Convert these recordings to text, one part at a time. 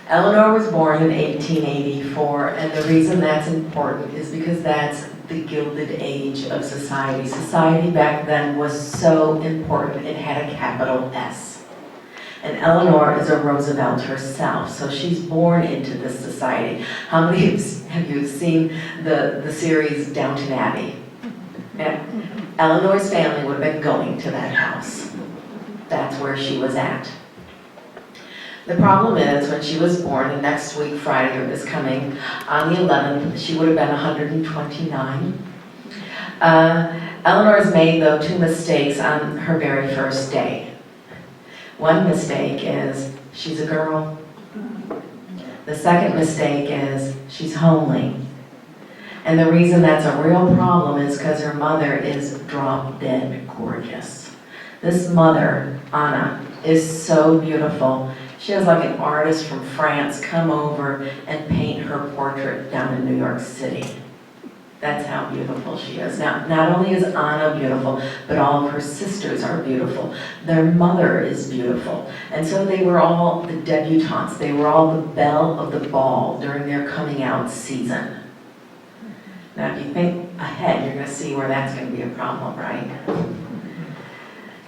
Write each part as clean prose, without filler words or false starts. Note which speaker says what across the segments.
Speaker 1: Eleanor was born in 1884, and the reason that's important is because that's the Gilded Age of society. Society back then was so important, it had a capital S. And Eleanor is a Roosevelt herself, so she's born into this society. How many have you seen the series Downton Abbey? And Eleanor's family would have been going to that house. That's where she was at. The problem is, when she was born, and next week, Friday is coming, on the 11th, she would have been 129. Eleanor's made, though, 2 mistakes on her very first day. One mistake is she's a girl. The second mistake is she's homely. And the reason that's a real problem is because her mother is drop-dead gorgeous. This mother, Anna, is so beautiful. She has like an artist from France come over and paint her portrait down in New York City. That's how beautiful she is. Now, not only is Anna beautiful, but all of her sisters are beautiful. Their mother is beautiful. And so they were all the debutantes. They were all the belle of the ball during their coming out season. Now, if you think ahead, you're going to see where that's going to be a problem, right?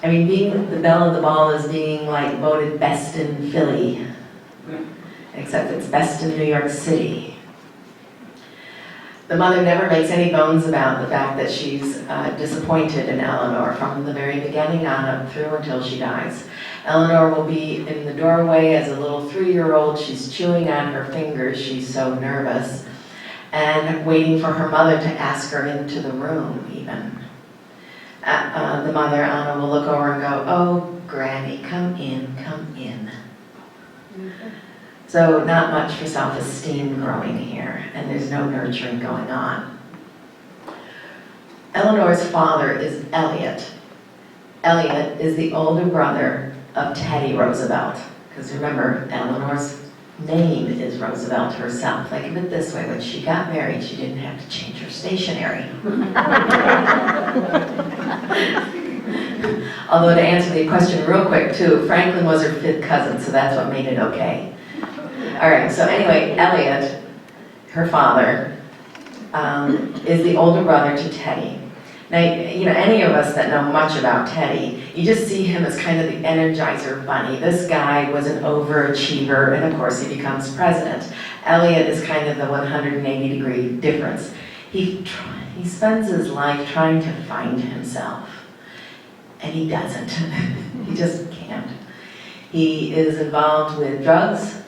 Speaker 1: I mean, being the belle of the ball is being like voted best in Philly, except it's best in New York City. The mother never makes any bones about the fact that she's disappointed in Eleanor from the very beginning on up through until she dies. Eleanor will be in the doorway as a little 3-year-old. She's chewing on her fingers. She's so nervous and waiting for her mother to ask her into the room even. The mother, Anna, will look over and go, "Oh, Granny, come in, come in." So not much for self-esteem growing here, and there's no nurturing going on. Eleanor's father is Elliot. Elliot is the older brother of Teddy Roosevelt, because remember, Eleanor's name is Roosevelt herself. Think of it this way, when she got married, she didn't have to change her stationery. Although to answer the question real quick too, Franklin was her 5th cousin, so that's what made it okay. All right, so anyway, Elliot, her father, is the older brother to Teddy. Now, you know, any of us that know much about Teddy, you just see him as kind of the Energizer Bunny. This guy was an overachiever, and of course he becomes president. Elliot is kind of the 180-degree difference. He spends his life trying to find himself, and he doesn't. He just can't. He is involved with drugs,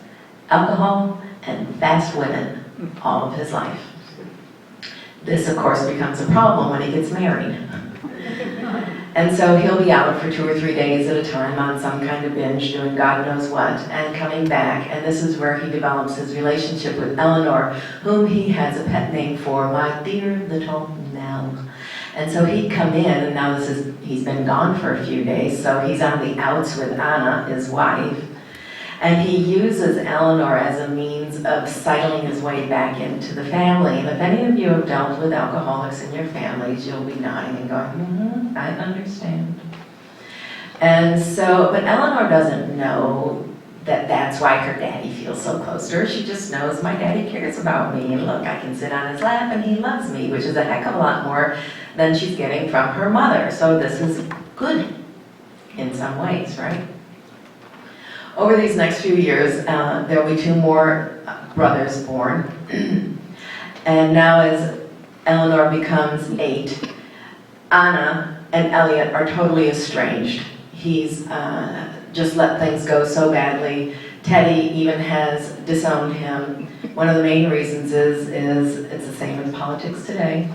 Speaker 1: alcohol, and fast women all of his life. This, of course, becomes a problem when he gets married. And so he'll be out for 2 or 3 days at a time on some kind of binge, doing God knows what, and coming back. And this is where he develops his relationship with Eleanor, whom he has a pet name for, my dear little Nell. And so he'd come in, and now he's been gone for a few days, so he's on the outs with Anna, his wife. And he uses Eleanor as a means of sidling his way back into the family. And if any of you have dealt with alcoholics in your families, you'll be nodding and going, I understand. And so, but Eleanor doesn't know that that's why her daddy feels so close to her. She just knows my daddy cares about me. And look, I can sit on his lap and he loves me, which is a heck of a lot more than she's getting from her mother. So this is good in some ways, right? Over these next few years, there will be 2 more brothers born. And now as Eleanor becomes 8, Anna and Elliot are totally estranged. He's just let things go so badly. Teddy even has disowned him. One of the main reasons is it's the same in politics today.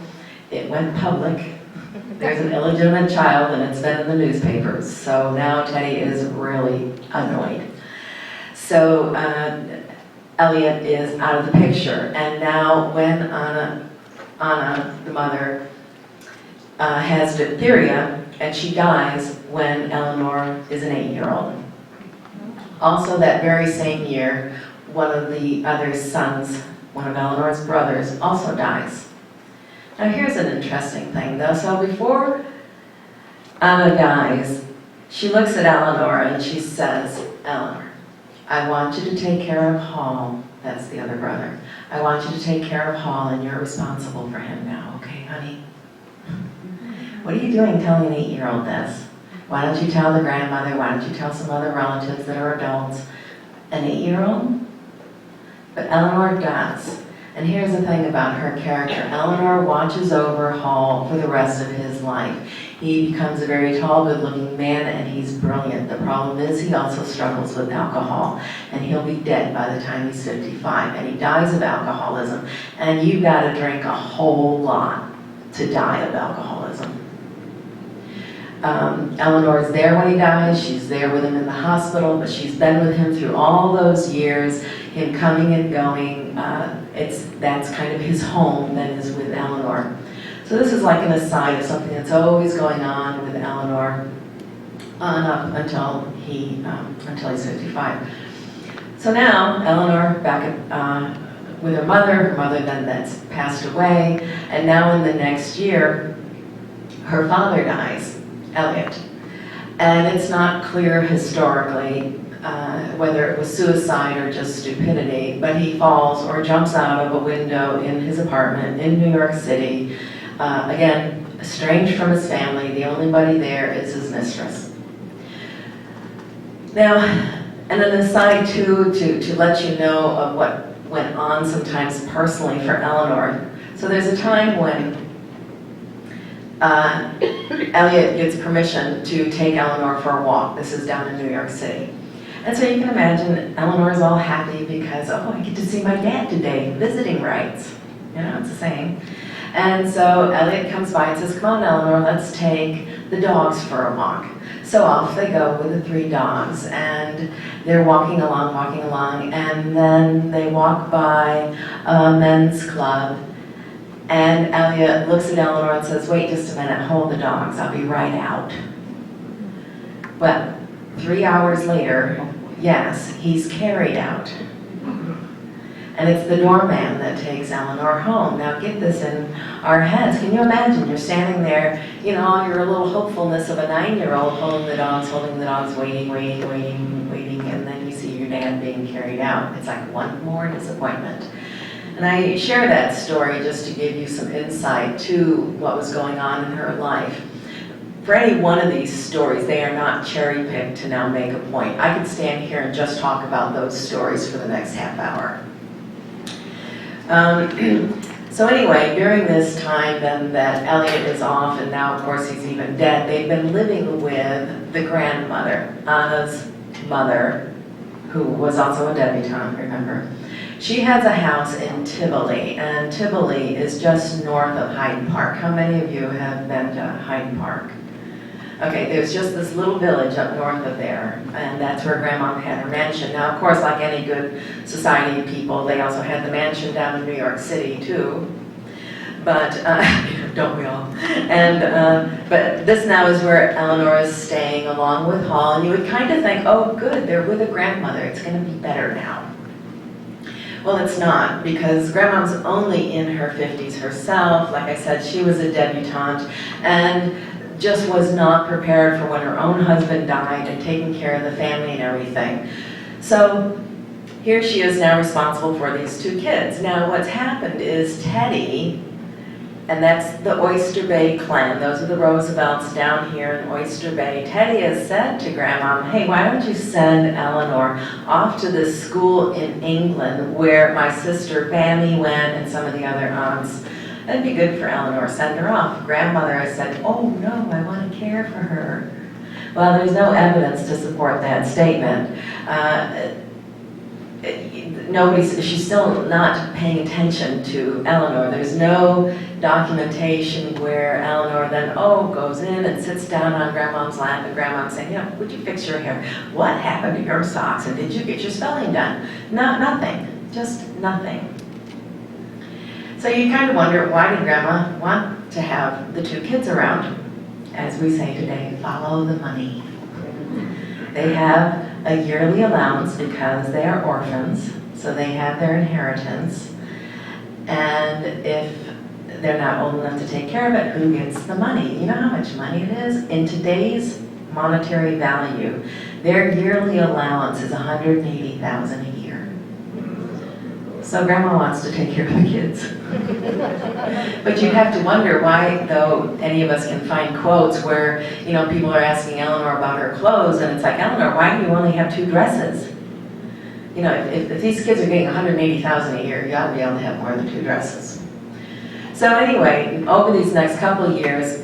Speaker 1: It went public. There's an illegitimate child and it's been in the newspapers. So now Teddy is really annoyed. So Elliot is out of the picture. And now when Anna, the mother, has diphtheria, and she dies when Eleanor is an 8-year-old. Also that very same year, one of the other sons, one of Eleanor's brothers, also dies. Now here's an interesting thing though. So before Anna dies, she looks at Eleanor and she says, Eleanor, I want you to take care of Hall. That's the other brother. I want you to take care of Hall, and you're responsible for him now, okay, honey? What are you doing telling an 8-year-old this? Why don't you tell the grandmother? Why don't you tell some other relatives that are adults? An 8-year-old? But Eleanor does. And here's the thing about her character. Eleanor watches over Hall for the rest of his life. He becomes a very tall, good-looking man, and he's brilliant. The problem is he also struggles with alcohol, and he'll be dead by the time he's 55, and he dies of alcoholism. And you've got to drink a whole lot to die of alcoholism. Eleanor's there when he dies. She's there with him in the hospital, but she's been with him through all those years, him coming and going. That's kind of his home that is with Eleanor. So this is like an aside of something that's always going on with Eleanor on up until he's 55. So now Eleanor back with her mother then that's passed away, and now in the next year, her father dies, Elliot. And it's not clear historically whether it was suicide or just stupidity, but he falls or jumps out of a window in his apartment in New York City. Again, estranged from his family, the only body there is his mistress. Now, and an aside too, to let you know of what went on sometimes personally for Eleanor. So there's a time when Elliot gets permission to take Eleanor for a walk. This is down in New York City. And so you can imagine Eleanor's all happy because, oh, I get to see my dad today, visiting rights. You know, it's the same. And so Elliot comes by and says, come on, Eleanor, let's take the dogs for a walk. So off they go with the 3 dogs, and they're walking along, and then they walk by a men's club, and Elliot looks at Eleanor and says, wait just a minute, hold the dogs, I'll be right out. Well, 3 hours later, yes, he's carried out. And it's the doorman that takes Eleanor home. Now get this in our heads. Can you imagine? You're standing there, you know, you're a little hopefulness of a 9-year-old holding the dogs, waiting, and then you see your dad being carried out. It's like one more disappointment. And I share that story just to give you some insight to what was going on in her life. For any one of these stories, they are not cherry-picked to now make a point. I could stand here and just talk about those stories for the next half hour. So anyway, during this time then that Elliot is off, and now of course he's even dead, they've been living with the grandmother, Anna's mother, who was also a debutante, remember? She has a house in Tivoli, and Tivoli is just north of Hyde Park. How many of you have been to Hyde Park? Okay, there's just this little village up north of there, and that's where Grandma had her mansion. Now, of course, like any good society people, they also had the mansion down in New York City, too. But, don't we all? And, but this now is where Eleanor is staying along with Hall, and you would kind of think, oh, good, they're with a grandmother. It's going to be better now. Well, it's not, because Grandma's only in her 50s herself. Like I said, she was a debutante, and just was not prepared for when her own husband died and taking care of the family and everything. So here she is now responsible for these 2 kids. Now what's happened is Teddy, and that's the Oyster Bay clan, those are the Roosevelts down here in Oyster Bay. Teddy has said to Grandma, hey, why don't you send Eleanor off to this school in England where my sister Bammy went and some of the other aunts. That'd be good for Eleanor, send her off. Grandmother has said, oh no, I want to care for her. Well, there's no evidence to support that statement. She's still not paying attention to Eleanor. There's no documentation where Eleanor then, goes in and sits down on Grandma's lap, and Grandma's saying, would you fix your hair? What happened to your socks? And did you get your spelling done? No, nothing, just nothing. So you kind of wonder, why did Grandma want to have the 2 kids around? As we say today, follow the money. They have a yearly allowance because they are orphans, so they have their inheritance. And if they're not old enough to take care of it, who gets the money? You know how much money it is? In today's monetary value. Their yearly allowance is $180,000 a year. So grandma wants to take care of the kids. But you have to wonder why, though, any of us can find quotes where, people are asking Eleanor about her clothes, and it's like, Eleanor, why do you only have 2 dresses? If these kids are getting $180,000 a year, you ought to be able to have more than 2 dresses. So anyway, over these next couple of years,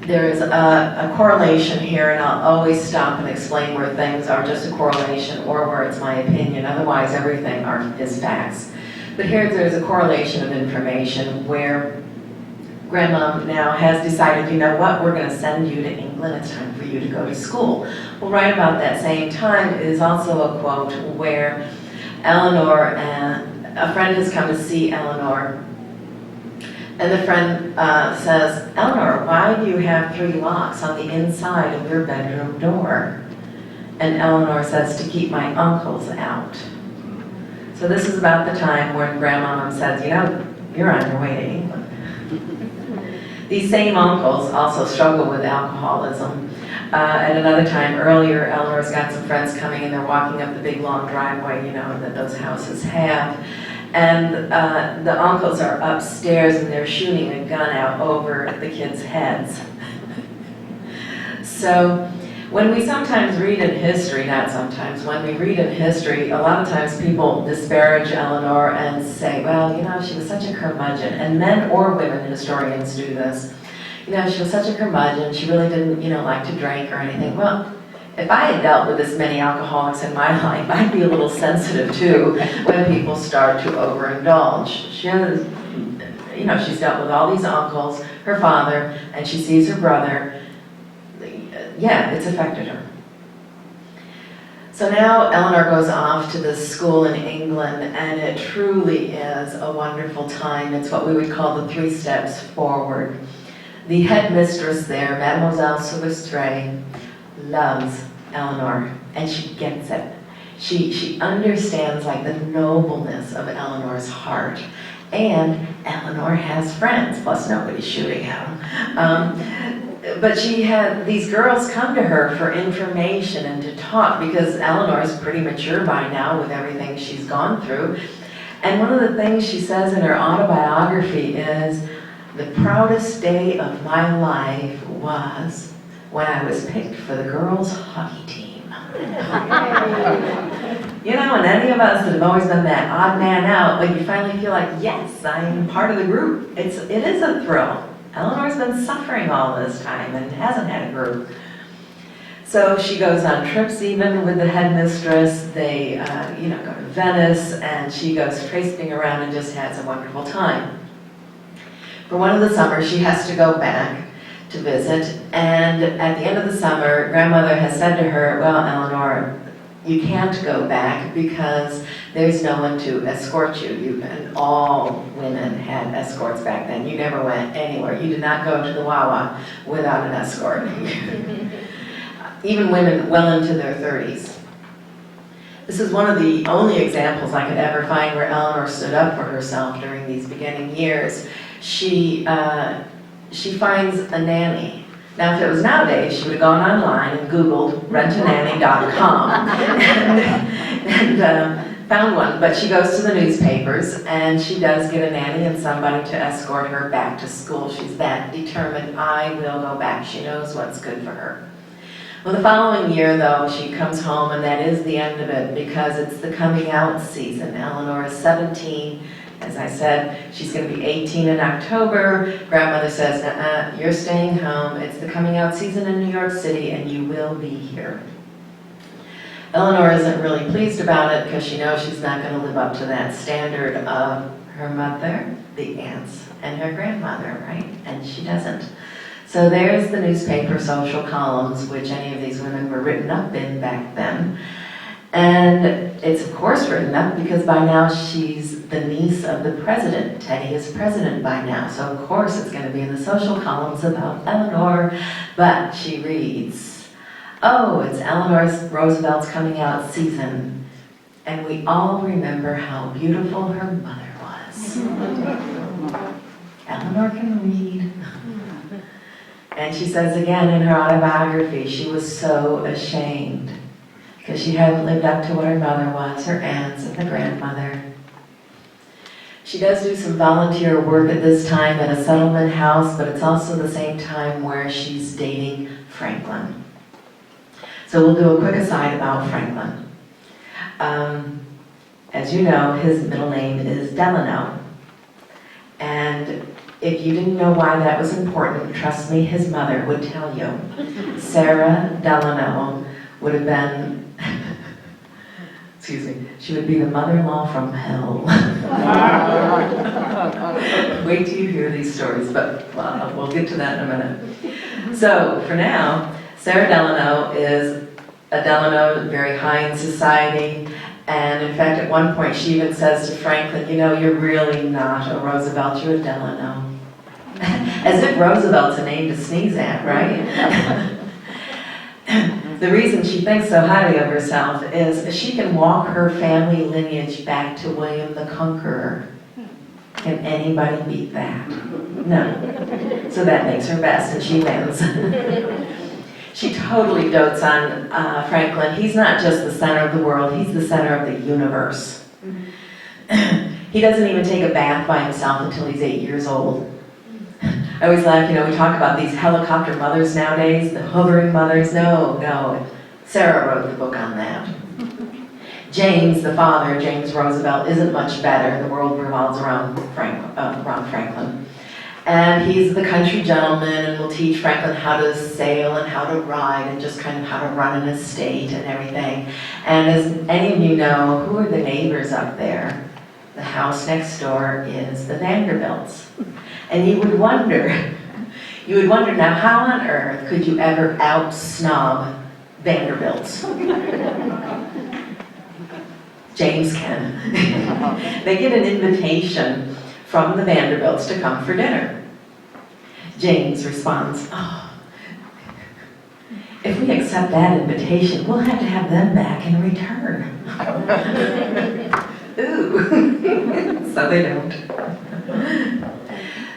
Speaker 1: there is a correlation here, and I'll always stop and explain where things are just a correlation or where it's my opinion. Otherwise, everything is facts. But here there's a correlation of information where Grandma now has decided, you know what, we're going to send you to England. It's time for you to go to school. Well, right about that same time is also a quote where Eleanor, a friend has come to see Eleanor, and the friend says, Eleanor, why do you have 3 locks on the inside of your bedroom door? And Eleanor says, to keep my uncles out. So this is about the time when Grandmama says, you're on your way to England. These same uncles also struggle with alcoholism. At another time earlier, Eleanor's got some friends coming and they're walking up the big long driveway, that those houses have. And the uncles are upstairs and they're shooting a gun out over the kids' heads. So when we sometimes read in history, when we read in history, a lot of times people disparage Eleanor and say, well, she was such a curmudgeon. And men or women historians do this. She was such a curmudgeon, she really didn't, like to drink or anything. Well, if I had dealt with this many alcoholics in my life, I'd be a little sensitive too when people start to overindulge. She's dealt with all these uncles, her father, and she sees her brother. Yeah, it's affected her. So now Eleanor goes off to this school in England, and it truly is a wonderful time. It's what we would call the 3 steps forward. The headmistress there, Mademoiselle Silvestre, loves Eleanor, and she gets it. She understands the nobleness of Eleanor's heart. And Eleanor has friends, plus nobody's shooting at them. But these girls come to her for information and to talk because Eleanor's pretty mature by now with everything she's gone through. And one of the things she says in her autobiography is, the proudest day of my life was when I was picked for the girls' hockey team. And any of us that have always been that odd man out, but you finally feel like, yes, I'm part of the group. It is a thrill. Eleanor's been suffering all this time and hasn't had a group. So she goes on trips even with the headmistress. They, go to Venice, and she goes tracing around and just has a wonderful time. For one of the summers, she has to go back to visit, and at the end of the summer, Grandmother has said to her, well, Eleanor, you can't go back because there's no one to escort you. And all women had escorts back then. You never went anywhere. You did not go to the Wawa without an escort. Even women well into their 30s. This is one of the only examples I could ever find where Eleanor stood up for herself during these beginning years. She finds a nanny. Now, if it was nowadays, she would have gone online and Googled rentananny.com and found one. But she goes to the newspapers, and she does get a nanny and somebody to escort her back to school. She's that determined, I will go back. She knows what's good for her. Well, the following year, though, she comes home, and that is the end of it because it's the coming out season. Eleanor is 17. As I said, she's going to be 18 in October. Grandmother says, you're staying home. It's the coming out season in New York City, and you will be here. Eleanor isn't really pleased about it because she knows she's not going to live up to that standard of her mother, the aunts, and her grandmother, right? And she doesn't. So there's the newspaper social columns, which any of these women were written up in back then. And it's of course written up because by now she's the niece of the president. Teddy is president by now, so of course it's going to be in the social columns about Eleanor. But she reads, oh, it's Eleanor Roosevelt's coming out season, and we all remember how beautiful her mother was. Eleanor can read. And she says again in her autobiography, she was so ashamed because she hadn't lived up to what her mother was, her aunts and the grandmother. She does do some volunteer work at this time at a settlement house, but it's also the same time where she's dating Franklin. So we'll do a quick aside about Franklin. As you know, his middle name is Delano. And if you didn't know why that was important, trust me, his mother would tell you. Sarah Delano would have been, excuse me, she would be the mother-in-law from hell. Wait till you hear these stories, but we'll get to that in a minute. So, for now, Sarah Delano is a Delano, very high in society, and in fact, at one point, she even says to Franklin, you know, you're really not a Roosevelt, you're a Delano. As if Roosevelt's a name to sneeze at, right? The reason she thinks so highly of herself is she can walk her family lineage back to William the Conqueror. Can anybody beat that? No. So that makes her best, and she wins. She totally dotes on Franklin. He's not just the center of the world, he's the center of the universe. He doesn't even take a bath by himself until he's 8 years old. I always laugh, you know, we talk about these helicopter mothers nowadays, the hovering mothers. No. Sarah wrote the book on that. James, the father, James Roosevelt, isn't much better. The world revolves around Franklin. And he's the country gentleman and will teach Franklin how to sail and how to ride and just kind of how to run an estate and everything. And as any of you know, who are the neighbors up there? The house next door is the Vanderbilts. And you would wonder now, how on earth could you ever out-snob Vanderbilts? James can. They get an invitation from the Vanderbilts to come for dinner. James responds, oh, if we accept that invitation, we'll have to have them back in return. Ooh. So they don't.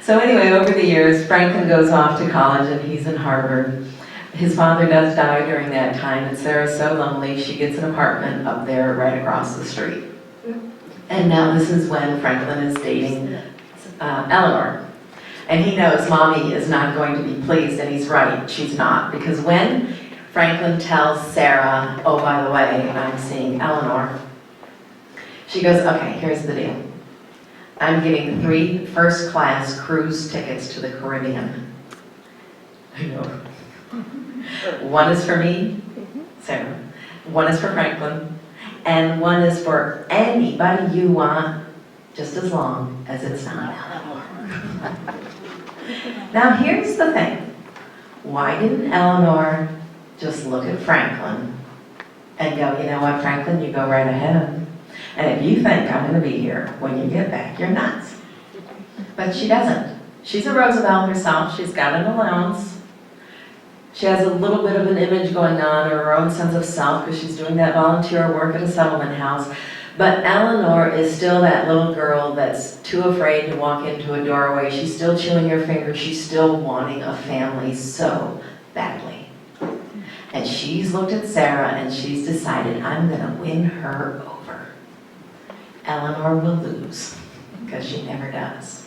Speaker 1: So anyway, over the years, Franklin goes off to college and he's in Harvard. His father does die during that time, and Sarah's so lonely, she gets an apartment up there right across the street. And now this is when Franklin is dating Eleanor. And he knows Mommy is not going to be pleased, and he's right, she's not. Because when Franklin tells Sarah, oh, by the way, I'm seeing Eleanor, she goes, okay, here's the deal. I'm getting 3 first-class cruise tickets to the Caribbean. I know. One is for me, Sarah. One is for Franklin. And one is for anybody you want, just as long as it's not Eleanor. Now here's the thing. Why didn't Eleanor just look at Franklin and go, you know what, Franklin, you go right ahead. And if you think I'm going to be here when you get back, you're nuts. But she doesn't. She's a Roosevelt herself. She's got an allowance. She has a little bit of an image going on, or her own sense of self, because she's doing that volunteer work at a settlement house. But Eleanor is still that little girl that's too afraid to walk into a doorway. She's still chewing her fingers. She's still wanting a family so badly. And she's looked at Sarah and she's decided, I'm going to win her over. Eleanor will lose, because she never does.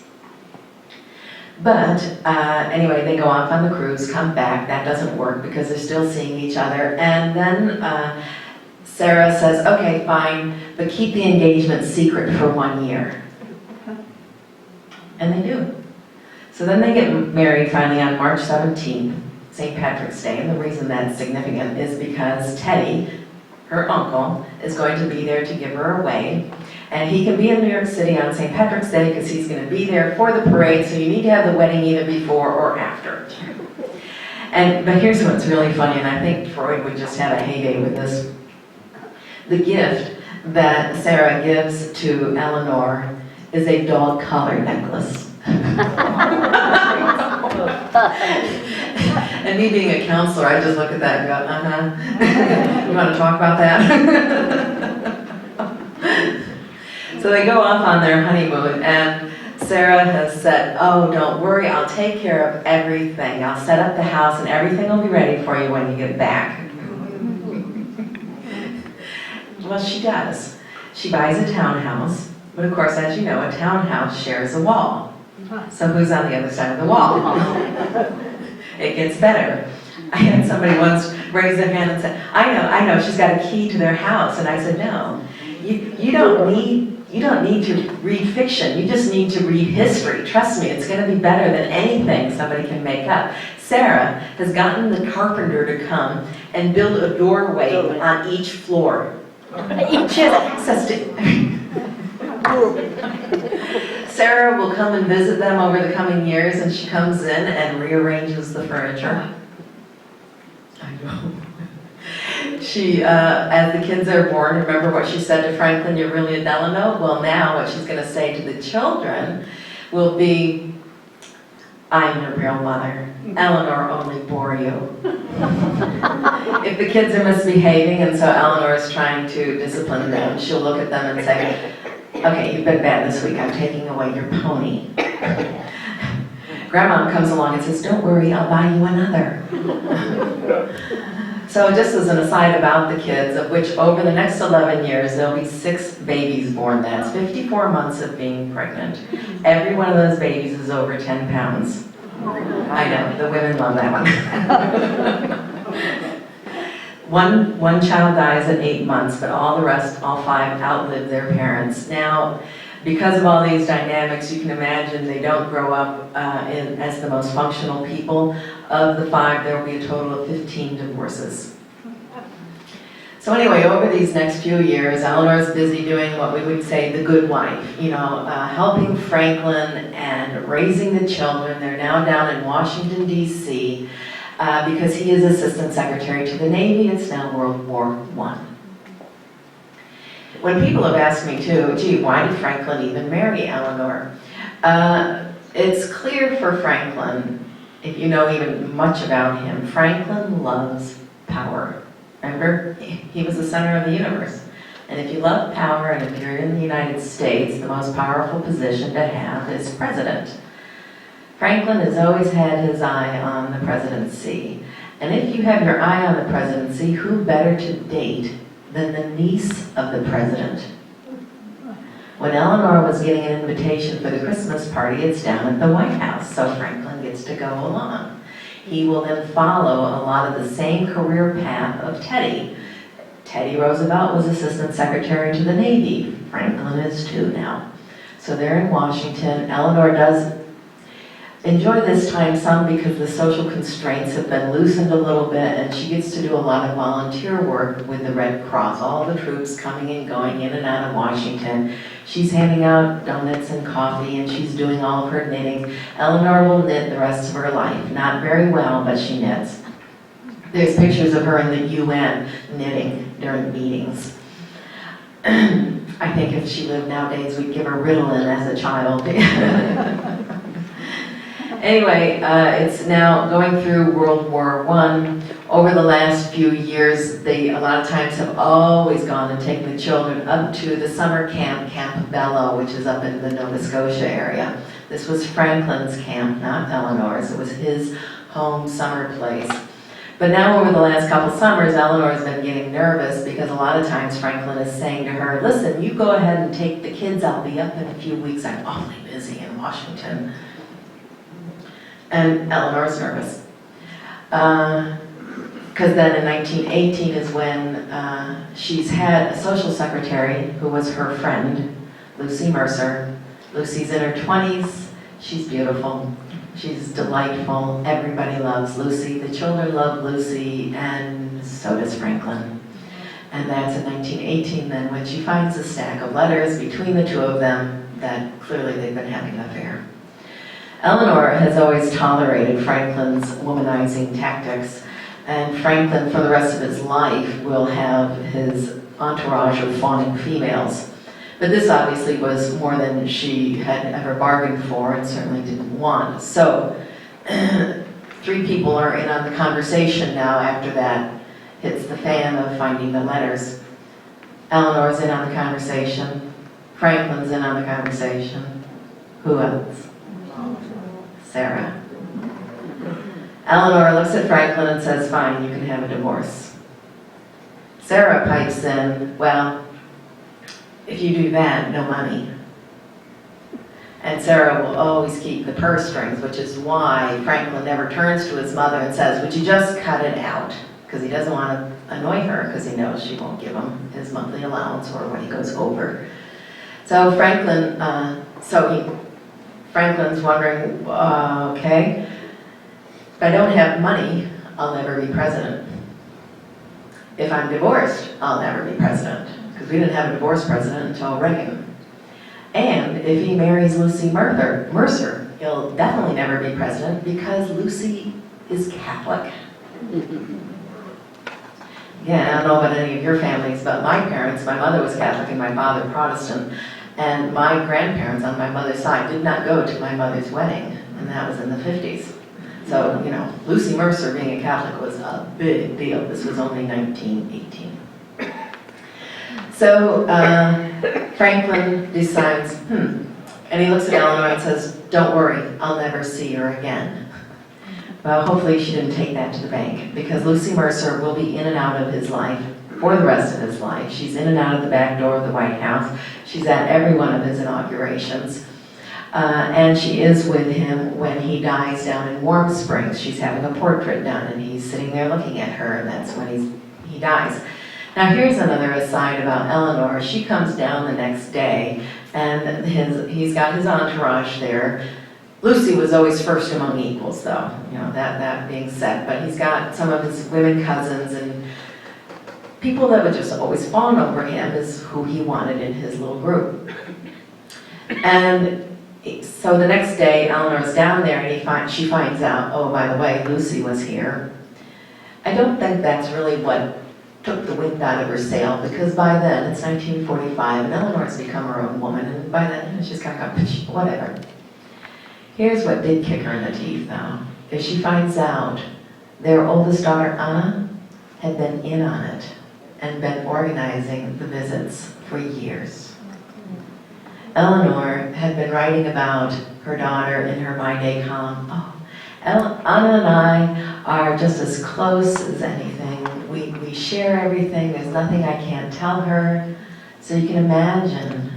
Speaker 1: But anyway, they go off on the cruise, come back. That doesn't work because they're still seeing each other. And then Sarah says, okay, fine, but keep the engagement secret for 1 year. And they do. So then they get married finally on March 17th, St. Patrick's Day. And the reason that's significant is because Teddy, her uncle, is going to be there to give her away. And he can be in New York City on St. Patrick's Day because he's going to be there for the parade, so you need to have the wedding either before or after. But here's what's really funny, and I think Freud would just have a heyday with this. The gift that Sarah gives to Eleanor is a dog collar necklace. And me being a counselor, I just look at that and go, You want to talk about that? So they go off on their honeymoon, and Sarah has said, oh, don't worry, I'll take care of everything. I'll set up the house and everything will be ready for you when you get back. Well, she does. She buys a townhouse, but of course, as you know, a townhouse shares a wall. So who's on the other side of the wall? It gets better. I had somebody once raise their hand and say, I know, she's got a key to their house. And I said, no, you don't need to read fiction. You just need to read history. Trust me, it's going to be better than anything somebody can make up. Sarah has gotten the carpenter to come and build a doorway on each floor. She has access to... Sarah will come and visit them over the coming years, and she comes in and rearranges the furniture. I know. She, as the kids are born, remember what she said to Franklin, you're really a Delano? Well, now what she's going to say to the children will be, I'm your real mother. Eleanor only bore you. If the kids are misbehaving and so Eleanor is trying to discipline them, she'll look at them and say, okay, you've been bad this week, I'm taking away your pony. Grandma comes along and says, don't worry, I'll buy you another. So just as an aside about the kids, of which over the next 11 years, there'll be 6 babies born. That's 54 months of being pregnant. Every one of those babies is over 10 pounds. I know, the women love that one. One child dies at 8 months, but all the rest, all 5, outlive their parents. Now, because of all these dynamics, you can imagine they don't grow up as the most functional people. Of the 5, there will be a total of 15 divorces. So anyway, over these next few years, Eleanor's busy doing what we would say the good wife, helping Franklin and raising the children. They're now down in Washington, D.C., because he is Assistant Secretary to the Navy. It's now World War I. When people have asked me too, gee, why did Franklin even marry Eleanor? It's clear for Franklin, if you know even much about him, Franklin loves power. Remember, he was the center of the universe. And if you love power, and if you're in the United States, the most powerful position to have is president. Franklin has always had his eye on the presidency. And if you have your eye on the presidency, who better to date than the niece of the president? When Eleanor was getting an invitation for the Christmas party, it's down at the White House, so Franklin gets to go along. He will then follow a lot of the same career path of Teddy. Teddy Roosevelt was Assistant Secretary to the Navy. Franklin is too now. So they're in Washington. Eleanor does enjoy this time some because the social constraints have been loosened a little bit, and she gets to do a lot of volunteer work with the Red Cross, all the troops coming and going in and out of Washington. She's handing out donuts and coffee, and she's doing all of her knitting. Eleanor will knit the rest of her life. Not very well, but she knits. There's pictures of her in the UN knitting during meetings. I think if she lived nowadays, we'd give her Ritalin as a child. Anyway, it's now going through World War I. Over the last few years, they a lot of times have always gone and taken the children up to the summer camp, Camp Bello, which is up in the Nova Scotia area. This was Franklin's camp, not Eleanor's. It was his home summer place. But now over the last couple summers, Eleanor's been getting nervous because a lot of times Franklin is saying to her, listen, you go ahead and take the kids. I'll be up in a few weeks. I'm awfully busy in Washington. And Eleanor's nervous. Because then in 1918 is when she's had a social secretary who was her friend, Lucy Mercer. Lucy's in her 20s. She's beautiful. She's delightful. Everybody loves Lucy. The children love Lucy, and so does Franklin. And that's in 1918 then when she finds a stack of letters between the two of them that clearly they've been having an affair. Eleanor has always tolerated Franklin's womanizing tactics, and Franklin, for the rest of his life, will have his entourage of fawning females. But this obviously was more than she had ever bargained for and certainly didn't want. So 3 people are in on the conversation now after that hits the fan of finding the letters. Eleanor's in on the conversation. Franklin's in on the conversation. Who else? Sarah. Eleanor looks at Franklin and says, fine, you can have a divorce. Sarah pipes in, well, if you do that, no money. And Sarah will always keep the purse strings, which is why Franklin never turns to his mother and says, would you just cut it out? Because he doesn't want to annoy her, because he knows she won't give him his monthly allowance or when he goes over. So Franklin's wondering, okay, if I don't have money, I'll never be president. If I'm divorced, I'll never be president, because we didn't have a divorce president until Reagan. And if he marries Lucy Mercer, he'll definitely never be president because Lucy is Catholic. Yeah, I don't know about any of your families, but my parents, my mother was Catholic and my father Protestant, and my grandparents on my mother's side did not go to my mother's wedding, and that was in the 50s. So, you know, Lucy Mercer being a Catholic was a big deal. This was only 1918. So Franklin decides, and he looks at Eleanor and says, don't worry, I'll never see her again. Well, hopefully she didn't take that to the bank, because Lucy Mercer will be in and out of his life for the rest of his life. She's in and out of the back door of the White House. She's at every one of his inaugurations. And she is with him when he dies down in Warm Springs. She's having a portrait done, and he's sitting there looking at her, and that's when he dies. Now here's another aside about Eleanor. She comes down the next day, and he's got his entourage there. Lucy was always first among equals, though, you know, that being said. But he's got some of his women cousins and people that would just always fawn over him is who he wanted in his little group. And so the next day, Eleanor's down there, and she finds out, oh, by the way, Lucy was here. I don't think that's really what took the wind out of her sail, because by then, it's 1945, and Eleanor's become her own woman, and by then, she's kind of got, whatever. Here's what did kick her in the teeth, though, is she finds out their oldest daughter, Anna, had been in on it and been organizing the visits for years. Eleanor had been writing about her daughter in her My Day column. Oh, Anna and I are just as close as anything. We share everything. There's nothing I can't tell her. So you can imagine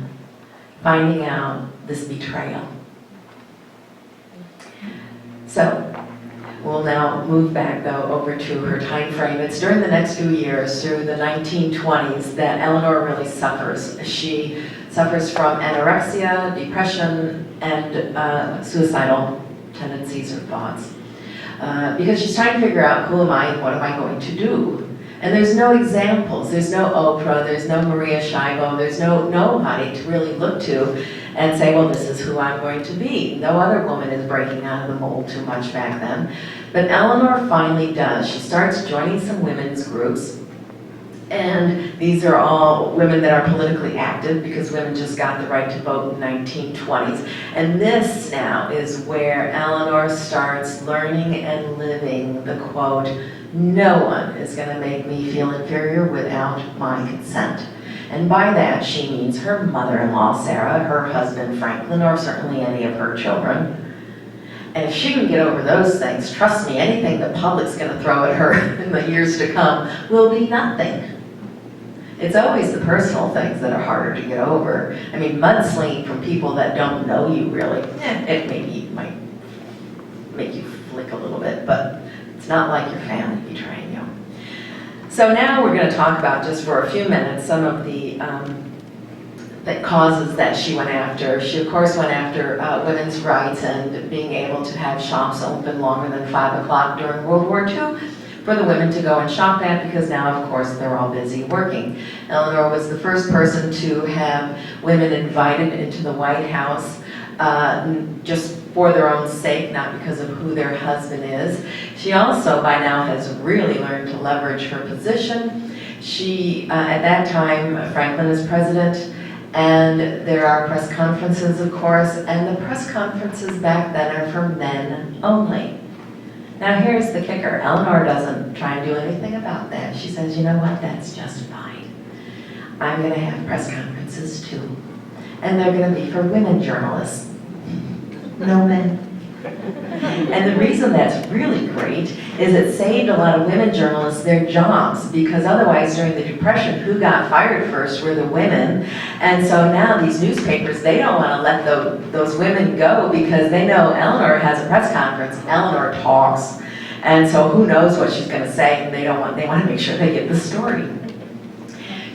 Speaker 1: finding out this betrayal. So we'll now move back, though, over to her time frame. It's during the next few years, through the 1920s, that Eleanor really suffers. She suffers from anorexia, depression, and suicidal tendencies or thoughts. Because she's trying to figure out, who am I and what am I going to do? And there's no examples. There's no Oprah, there's no Maria Shriver, there's nobody to really look to and say, well, this is who I'm going to be. No other woman is breaking out of the mold too much back then. But Eleanor finally does. She starts joining some women's groups. And these are all women that are politically active, because women just got the right to vote in the 1920s. And this now is where Eleanor starts learning and living the quote, no one is going to make me feel inferior without my consent. And by that she means her mother-in-law, Sarah, her husband, Franklin, or certainly any of her children. And if she can get over those things, trust me, anything the public's going to throw at her in the years to come will be nothing. It's always the personal things that are harder to get over. I mean, mudslinging from people that don't know you really, it might make you flick a little bit, but it's not like your family betraying you. So now we're going to talk about, just for a few minutes, some of the causes that she went after. She, of course, went after women's rights and being able to have shops open longer than 5 o'clock during World War II for the women to go and shop at, because now, of course, they're all busy working. Eleanor was the first person to have women invited into the White House just for their own sake, not because of who their husband is. She also, by now, has really learned to leverage her position. She, at that time, Franklin is president, and there are press conferences, of course, and the press conferences back then are for men only. Now here's the kicker. Eleanor doesn't try and do anything about that. She says, you know what, that's just fine. I'm going to have press conferences too. And they're going to be for women journalists. No men. And the reason that's really great is it saved a lot of women journalists their jobs, because otherwise during the Depression, who got fired first were the women. And so now these newspapers, they don't want to let those women go because they know Eleanor has a press conference, Eleanor talks, and so who knows what she's going to say, and they want to make sure they get the story.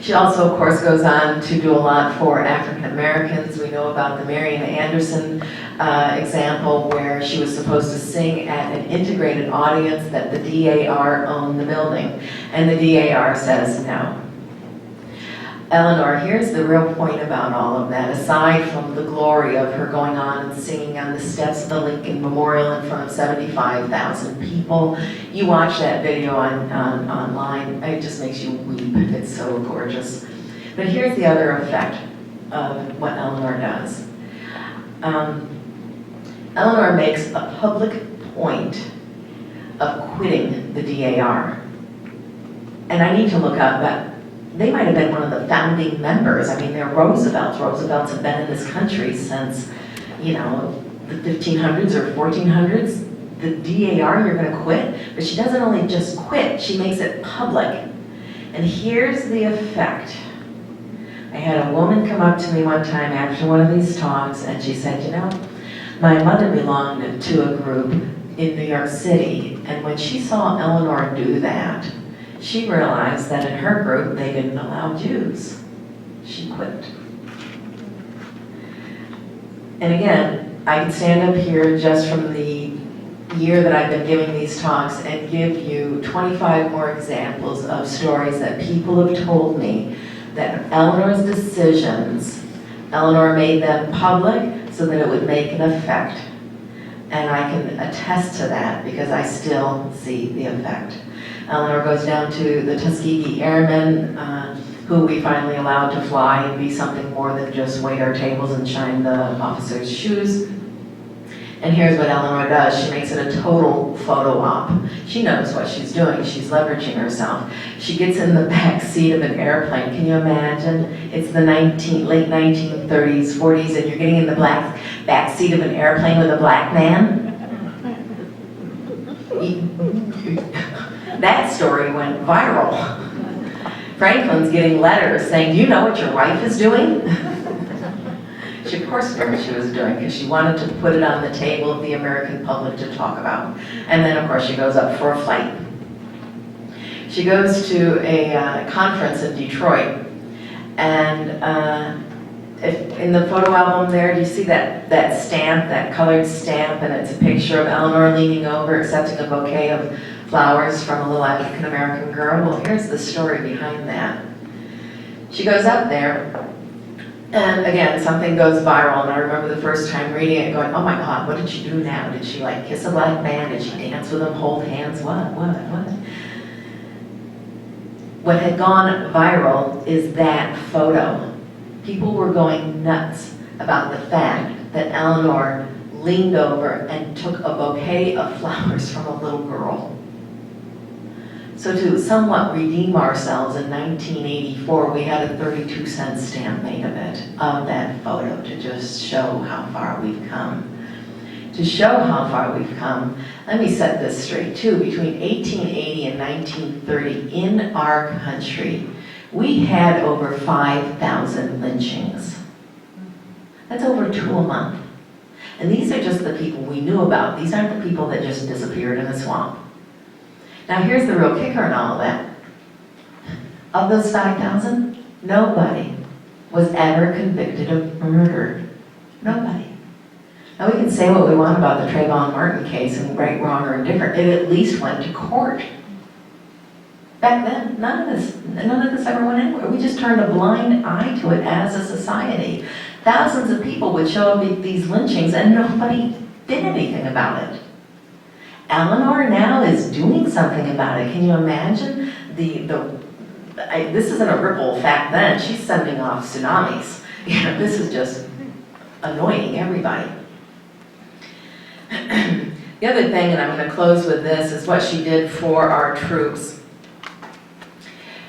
Speaker 1: She also, of course, goes on to do a lot for African Americans. We know about the Marian Anderson example where she was supposed to sing at an integrated audience that the DAR owned the building. And the DAR says no. Eleanor, here's the real point about all of that. Aside from the glory of her going on and singing on the steps of the Lincoln Memorial in front of 75,000 people, you watch that video online, it just makes you weep. It's so gorgeous. But here's the other effect of what Eleanor does. Eleanor makes a public point of quitting the DAR. And I need to look up, but they might have been one of the founding members. I mean, they're Roosevelts. Roosevelts have been in this country since, the 1500s or 1400s. The DAR, you're going to quit? But she doesn't only just quit, she makes it public. And here's the effect. I had a woman come up to me one time after one of these talks, and she said, my mother belonged to a group in New York City, and when she saw Eleanor do that, she realized that in her group they didn't allow Jews. She quit. And again, I can stand up here just from the year that I've been giving these talks and give you 25 more examples of stories that people have told me that Eleanor's decisions, Eleanor made them public so that it would make an effect. And I can attest to that because I still see the effect. Eleanor goes down to the Tuskegee Airmen, who we finally allowed to fly and be something more than just wait our tables and shine the officers' shoes. And here's what Eleanor does. She makes it a total photo op. She knows what she's doing. She's leveraging herself. She gets in the back seat of an airplane. Can you imagine? It's the late 1930s, 40s, and you're getting in the back seat of an airplane with a black man? That story went viral. Franklin's getting letters saying, do you know what your wife is doing? She, of course, knew what she was doing because she wanted to put it on the table of the American public to talk about. And then, of course, she goes up for a flight. She goes to a conference in Detroit. And in the photo album there, do you see that stamp, that colored stamp? And it's a picture of Eleanor leaning over, accepting a bouquet of flowers from a little African-American girl. Well, here's the story behind that. She goes up there, and again, something goes viral, and I remember the first time reading it going, oh my God, what did she do now? Did she kiss a black man? Did she dance with him, hold hands? What? What had gone viral is that photo. People were going nuts about the fact that Eleanor leaned over and took a bouquet of flowers from a little girl. So to somewhat redeem ourselves in 1984, we had a 32-cent stamp made of that photo, to just show how far we've come. To show how far we've come, let me set this straight too. Between 1880 and 1930 in our country, we had over 5,000 lynchings. That's over 2 a month. And these are just the people we knew about. These aren't the people that just disappeared in the swamp. Now here's the real kicker in all of that. Of those 5,000, nobody was ever convicted of murder. Nobody. Now we can say what we want about the Trayvon Martin case and right, wrong, or indifferent. It at least went to court. Back then, none of this ever went anywhere. We just turned a blind eye to it as a society. Thousands of people would show up at these lynchings and nobody did anything about it. Eleanor now is doing something about it. Can you imagine? This isn't a ripple effect then. She's sending off tsunamis. This is just annoying everybody. The other thing, and I'm going to close with this, is what she did for our troops.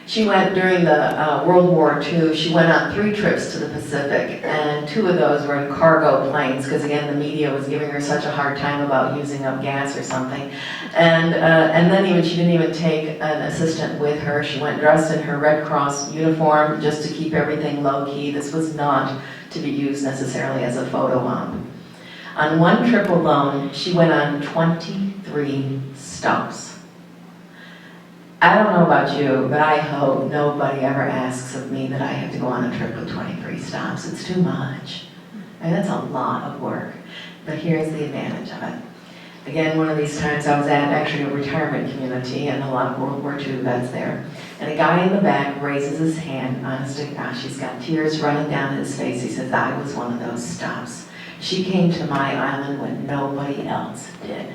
Speaker 1: She went during the World War II, she went on 3 trips to the Pacific, and 2 of those were in cargo planes, because again, the media was giving her such a hard time about using up gas or something. And then she didn't even take an assistant with her. She went dressed in her Red Cross uniform just to keep everything low-key. This was not to be used necessarily as a photo op. On 1 trip alone, she went on 23 stops. I don't know about you, but I hope nobody ever asks of me that I have to go on a trip with 23 stops. It's too much. I mean, that's a lot of work. But here's the advantage of it. Again, one of these times I was at actually a retirement community and a lot of World War II vets there. And a guy in the back raises his hand, honest to gosh, he's got tears running down his face. He says, I was one of those stops. She came to my island when nobody else did.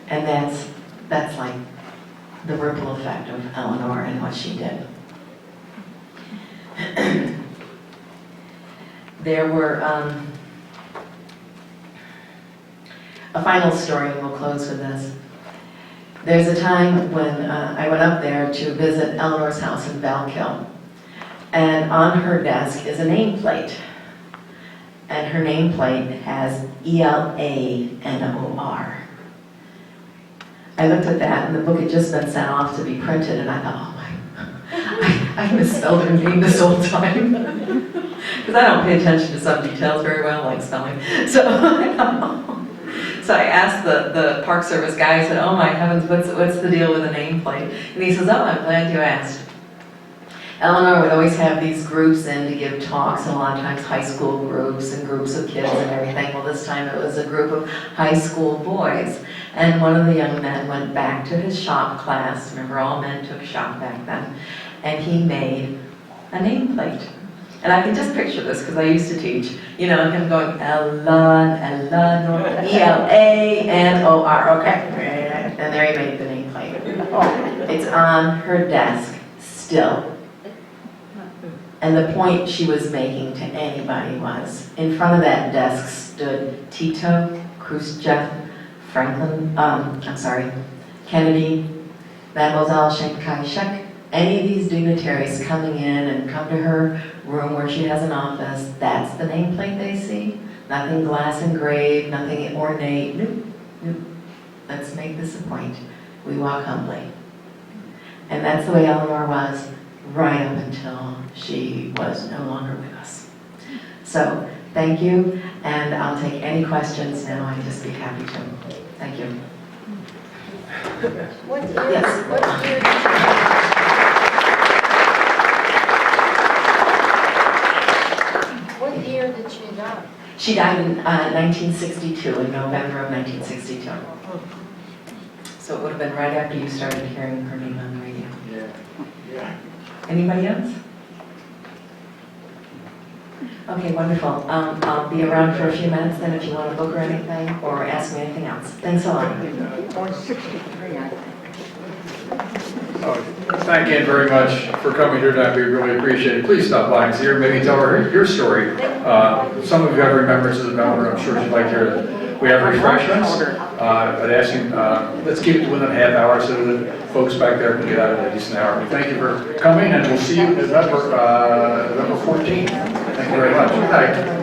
Speaker 1: And that's like the ripple effect of Eleanor and what she did. There were a final story, and we'll close with this. There's a time when I went up there to visit Eleanor's house in Valkill, and on her desk is a nameplate, and her nameplate has ELANOR. I looked at that, and the book had just been sent off to be printed, and I thought, oh my, I misspelled her name this whole time. Because I don't pay attention to some details very well, like spelling. So I asked the Park Service guy, I said, oh my heavens, what's the deal with the nameplate? And he says, oh, I'm glad you asked. Eleanor would always have these groups in to give talks, and a lot of times high school groups and groups of kids and everything. Well, this time it was a group of high school boys. And one of the young men went back to his shop class. Remember, all men took shop back then. And he made a nameplate. And I can just picture this because I used to teach. You know, him going, Eleanor, E-L-A-N-O-R. Okay. And there he made the nameplate. It's on her desk still. And the point she was making to anybody was, in front of that desk stood Tito, Khrushchev, Kennedy, Mademoiselle Chiang Kai-shek, any of these dignitaries coming in and come to her room where she has an office. That's the nameplate they see. Nothing glass engraved, nothing ornate. Nope, nope. Let's make this a point. We walk humbly. And that's the way Eleanor was right up until she was no longer with us. So, thank you, and I'll take any questions now. I'd just be happy to. Thank you.
Speaker 2: What year?
Speaker 1: Yes.
Speaker 2: What year did she die?
Speaker 1: She died in 1962, in November of 1962. So it would have been right after you started hearing her name on the radio.
Speaker 3: Yeah.
Speaker 1: Anybody else? Okay, wonderful. I'll be around for a few minutes then if you want to book or anything, or ask me anything else. Thanks a lot.
Speaker 3: Thank you very much for coming here tonight. We really appreciate it. Please stop by and see her. Maybe tell her your story. Some of you have remembrances about her. I'm sure she'd like to hear it. We have refreshments. I'd ask you, let's keep it within a half hour so that folks back there can get out in a decent hour. Thank you for coming, and we'll see you November 14th. Thank you very much. Good night.